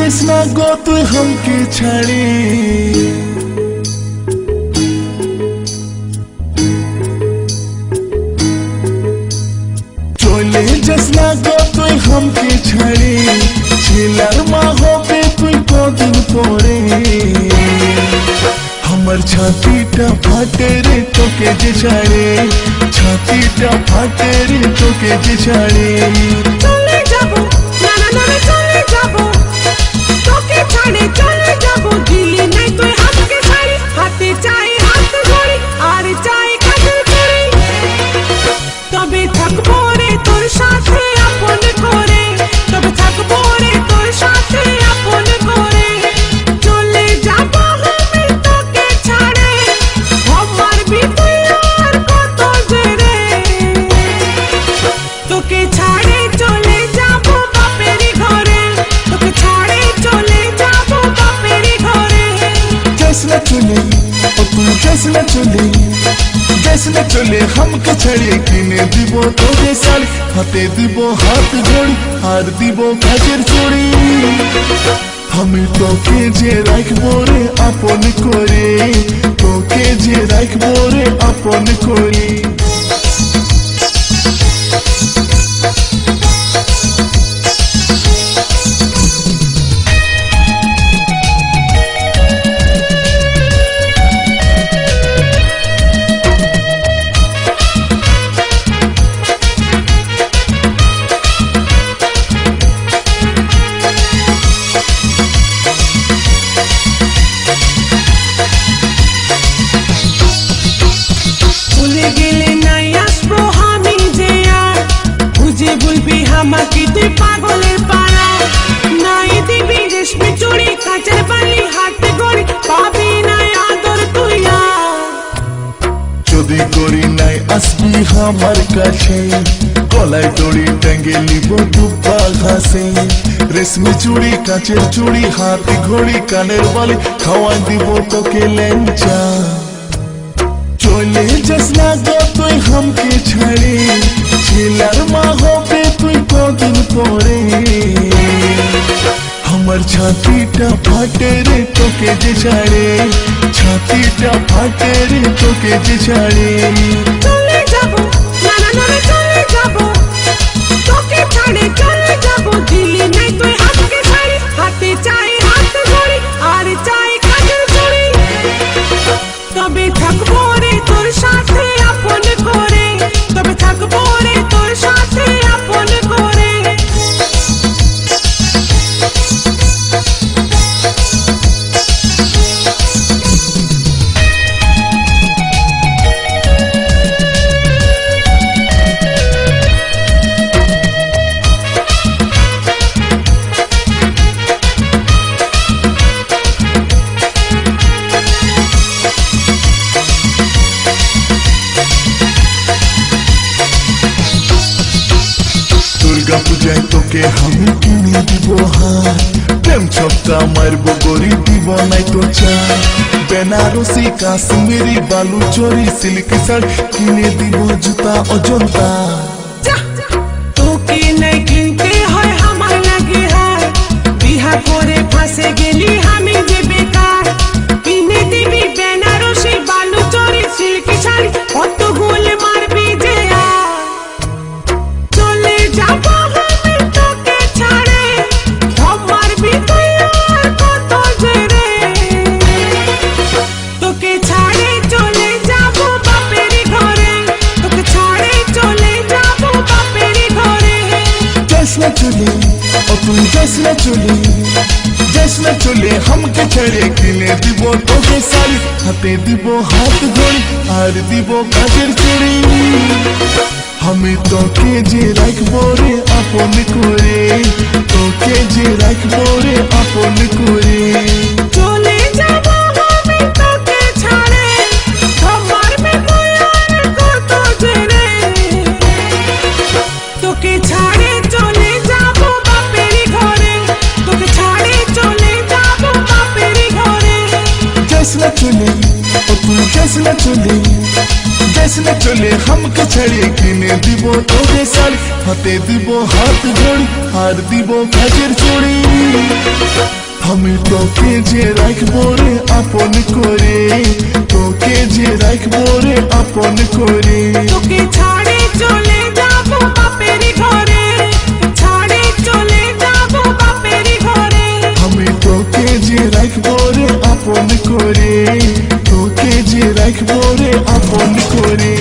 যাস না গো তুই हमके ছাড়ে চলে যাস না গো তুই हमके ছাড়ে ছেলার মা হবে তুই কদিন পরে আমার ছাতিটা ফাটে রে তোকে যে ছাড়ে ছাতিটা ফাটে রে তোকে যে ছাড়ে চলে যাব না না না চলে যাব তোকে ছাড়ে চলে যাব দিলি নাই তুই আমাকে ছাড়ি হাতে চাই হাত ধরি আর চাই কাজল করি তবে থাকবো রে তোর সাথে আপন করে তবে থাকবো রে তোর সাথে আপন করে চলে যাব আমি তোকে ছাড়ে আমার বিপদ কত জেরে তোকে ছাড়ে চলে যাব বাপের ঘরে তোকে ছাড়ে চলে যাব বাপের ঘরে যাস না চলে ও তুই যাস না চলে যাস না চলে हमके ছাড়ে কিনে দিব তোকে শাড়ি হাতে দিব হাত ঘড়ি আর দিব কাজের চুড়ি আমি তোকে যে রাখবো রে আপন করে তোকে যে রাখবো রে আপন করে ভুলে গেলে নাই আসবো আমি যে আর বুঝে বলবি আমাকে তুই পাগলের পাড়া নাই দিবি রেশমি চুড়ি কাঁচের বালি হাতে গড়ি পাবি নাই আদর তুই আর যদি করি নাই আসবি আমার কাছে গলায় দড়ি টাঙ্গে নিব দুপা ঘাসে রেশমি চুড়ি কাঁচের চুড়ি হাতে ঘড়ি কানের বালি খাওয়াই দিব তোকে লেঞ্চা চলে যাস না গো তুই हमके ছাড়ে ছেলার মা হবে তুই কদিন পরে আমার ছাতিটা ফাটে রে তোকে যে ছাড়ে ছাতিটা ফাটে রে তোকে যে ছাড়ে চলে যাব না না না চলে যাব তোকে ছাড়ে চলে যাব দিলি নাই তুই আমাকে ছাড়ি হাতে চাই হাত ধরি আর চাই কাজল করি তবে থাকবো রে তোর সাথে আপন করে তবে থাকবো রে তোর সাথে আপন করে দুর্গা পূজায় তোকে আমি কিনে দিব হার প্রেম ছক্কা মারবো গড়ি দিব নাই তো চা বেনারসি কাশ্মীরি বালু চরি সিল্ক শাড়ি কিনে দিব জুতা অজন্তা তোকে নাই কিনতে হয় আমার লাগে হার বিহা করে ফাঁসে গেলি আমি যে বেকার কিনে দিবি বেনারসি বালু চরি সিল্ক শাড়ি কত গোল মারবি যে আর চলে যাব আমি তোকে ছাড়ে আমার বিপদ কত জেরে তোকে ছাড়ে চলে যাব বাপের ঘরে তোকে ছাড়ে চলে যাব বাপের ঘরে যাস না চলে ও তুই যাস না চলে যাস না চলে हमके ছাড়ে কিনে দিব তোকে শাড়ি হাতে দিব হাত ঘড়ি আর দিব কাজের চুড়ি আমি তোকে যে রাখবো রে আপন করে তোকে যে রাখবো রে আপন করে চলে যাব আমি তোকে ছাড়ে আমার বিপদ কত জেরে তোকে ছাড়ে চলে যাব বাপের ঘরে তোকে ছাড়ে চলে যাব বাপের ঘরে যাস না চলে ও তুই যাস না চলে দেশনে চলে हमके ছাড়িয়ে কিনে দিব তোকে শাড়ি হাতে দিব হাত ঘড়ি আর দিব কাজের চুড়ি আমি তোকে যে রাখবো রে আপন করে তোকে যে রাখবো রে আপন করে তোকে ছাড়ে চলে যাব বাপের ঘরে ছাড়ে চলে যাব বাপের ঘরে আমি তোকে যে রাখবো রে আপন করে তোকে যে রাখবো রে আপন করে